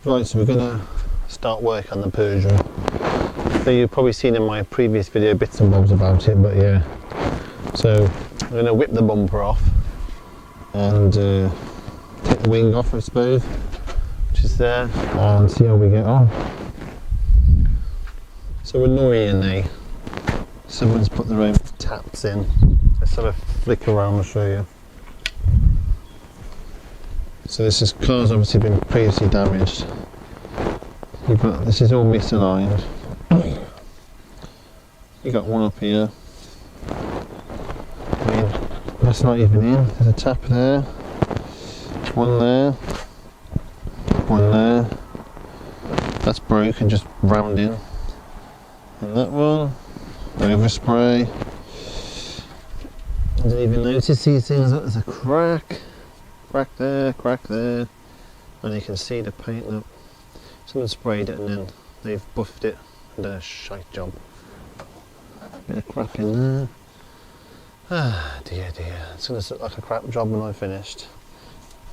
Right, so we're going to start work on the Peugeot. So you've probably seen in my previous video bits and bobs about it, but yeah. So I'm going to whip the bumper off and take the wing off, I suppose, which is there, and see how we get on. So annoyingly, someone's put their own taps in. Let's have a flick around and show you. So this car's obviously been previously damaged. This is all misaligned. You got one up here. I mean, that's not even in. There's a tap there. One there. One there. That's broken, just rammed in. And that one. Overspray. I didn't even notice these things. Look, there's a crack. Crack there, and you can see the paint. Look, someone sprayed it and then they've buffed it and done a shite job. Bit of crap in there. Ah, dear. It's going to look like a crap job when I've finished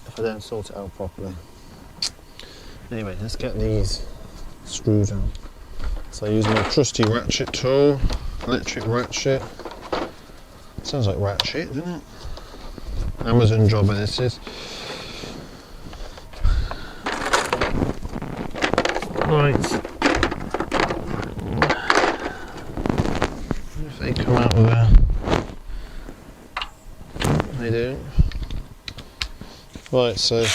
if I don't sort it out properly. Anyway, let's get these screws out. So I use my trusty ratchet tool, electric ratchet. Sounds like ratchet, doesn't it? Amazon jobber this is. Right. If they come out with they do. Right, so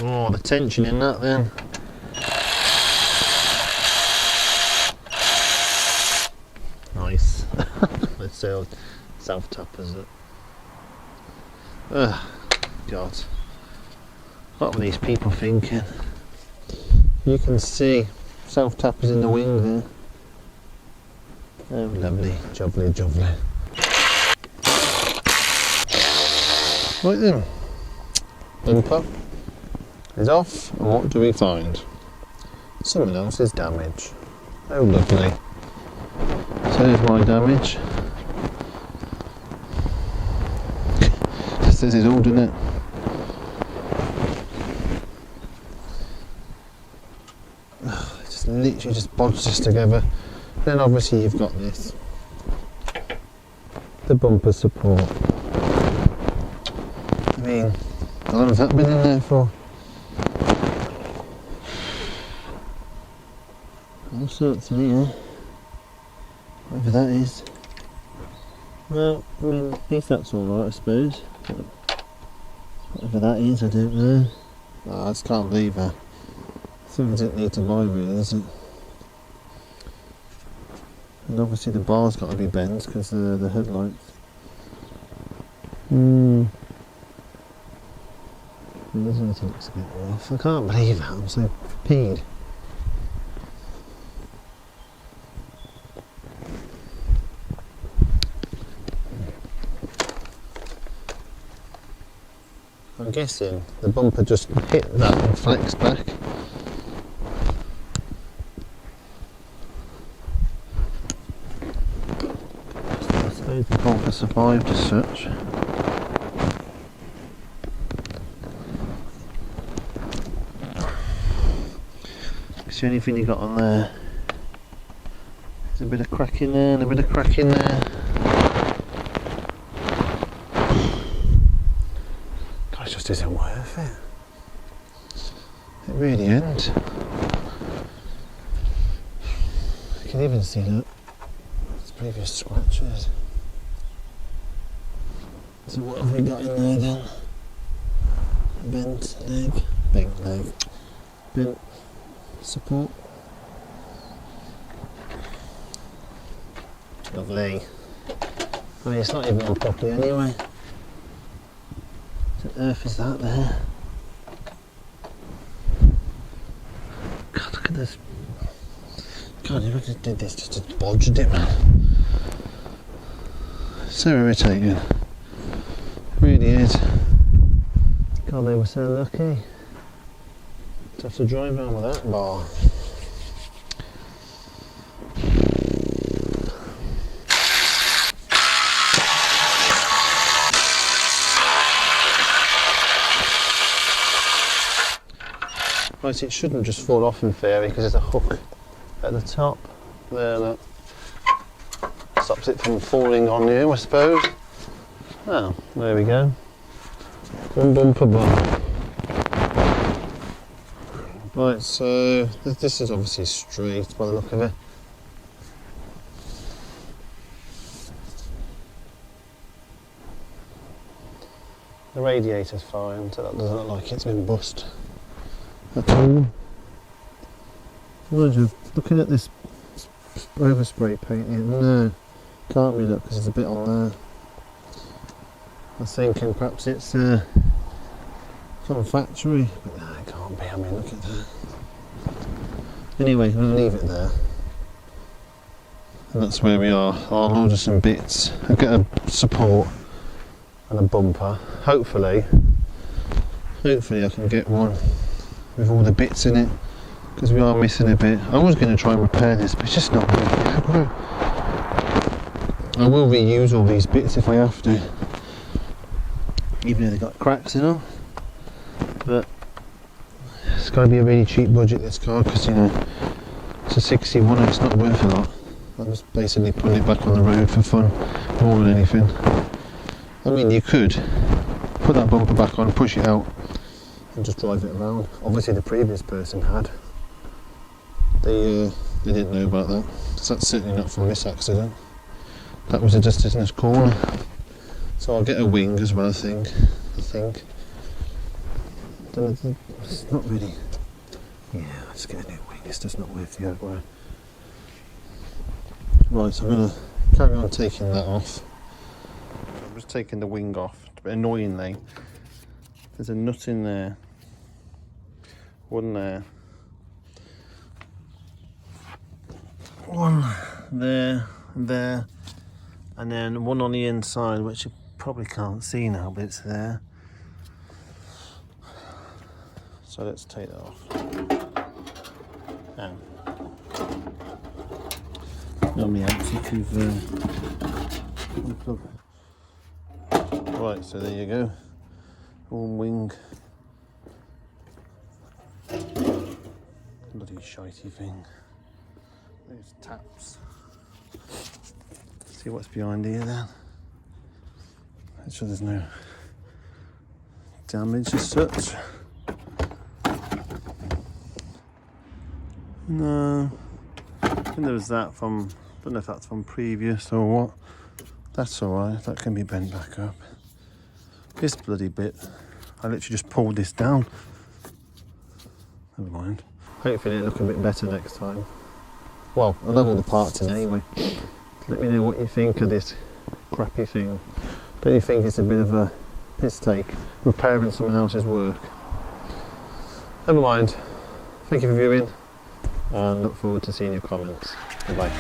oh, the tension in that then. Nice. Let's say self-tappers it. God. What were these people thinking? You can see self-tappers in the wing there. Oh, lovely. Jubbly. Right then. Bumper is off, and what do we find? Someone else's damage. Oh, lovely. So there's my damage. This is all, doesn't it? Just literally just bodged this together. Then obviously you've got this. The bumper support. I mean, how long has that been in there for? All sorts in here. Whatever that is. Well, at least that's alright, I suppose. Whatever that is, I don't know. Oh, I just can't believe that. Something didn't need to buy really, is it? And obviously the bar's got to be bent because of the headlights. There's anything that's a bit rough. I can't believe that, I'm so peed. I'm guessing the bumper just hit that and flexed back. I suppose the bumper survived as such. It's the only thing you got on there. There's a bit of crack in there and a bit of crack in there. Just isn't worth it. It really isn't. You can even see, look, there's previous scratches. So what have we got in there then? Bent leg, bent support. Lovely. I mean, it's not even on properly anyway. What on earth is that there? God, look at this. God, you just did this just to bodged it, man. So irritating. It really is. God, they were so lucky to have to drive around with that bar. Right, it shouldn't just fall off in theory because there's a hook at the top there that stops it from falling on you, I suppose. Oh, there we go. One bumper bum. Right, so this is obviously straight by the look of it. The radiator's fine, so that doesn't look like it's been bust at all. Imagine looking at this overspray paint here. No, can't be, look, because there's a bit on there. I was thinking perhaps it's from factory, but no, it can't be. I mean, look at that. Anyway, I'm going to leave it there. And that's where we are. I'll order some bits. I'll get a support and a bumper. Hopefully I can get one with all the bits in it, because we are missing a bit. I was going to try and repair this, but it's just not working. I will reuse all these bits if I have to, even though they've got cracks in them. But it's got to be a really cheap budget, this car, because you know it's a 61 and it's not worth a lot. I'm just basically putting it back on the road for fun more than anything. I mean, you could put that bumper back on, push it out and just drive it around. Obviously the previous person had. They didn't know about that, because that's certainly not from this accident. That was just in this corner. So I'll get a wing as well, I think. It's not really... Yeah, I'll just get a new wing, it's just not worth the outright. Right, so I'm going to carry on taking that off. I'm just taking the wing off, but annoyingly, there's a nut in there. One there. One there, and then one on the inside, which you probably can't see now, but it's there. So let's take that off. And on the outside of right, so there you go. One wing. Bloody shitey thing. Those taps. See what's behind here then. Make sure there's no damage as such. No. I think there was that from, don't know if that's from previous or what. That's alright, that can be bent back up. This bloody bit, I literally just pulled this down. Never mind. Hopefully it'll look a bit better next time. Well, I'll have all the parts in anyway. Let me know what you think of this crappy thing. Don't you think it's a bit of a mistake repairing someone else's work? Never mind. Thank you for viewing, and look forward to seeing your comments. Goodbye.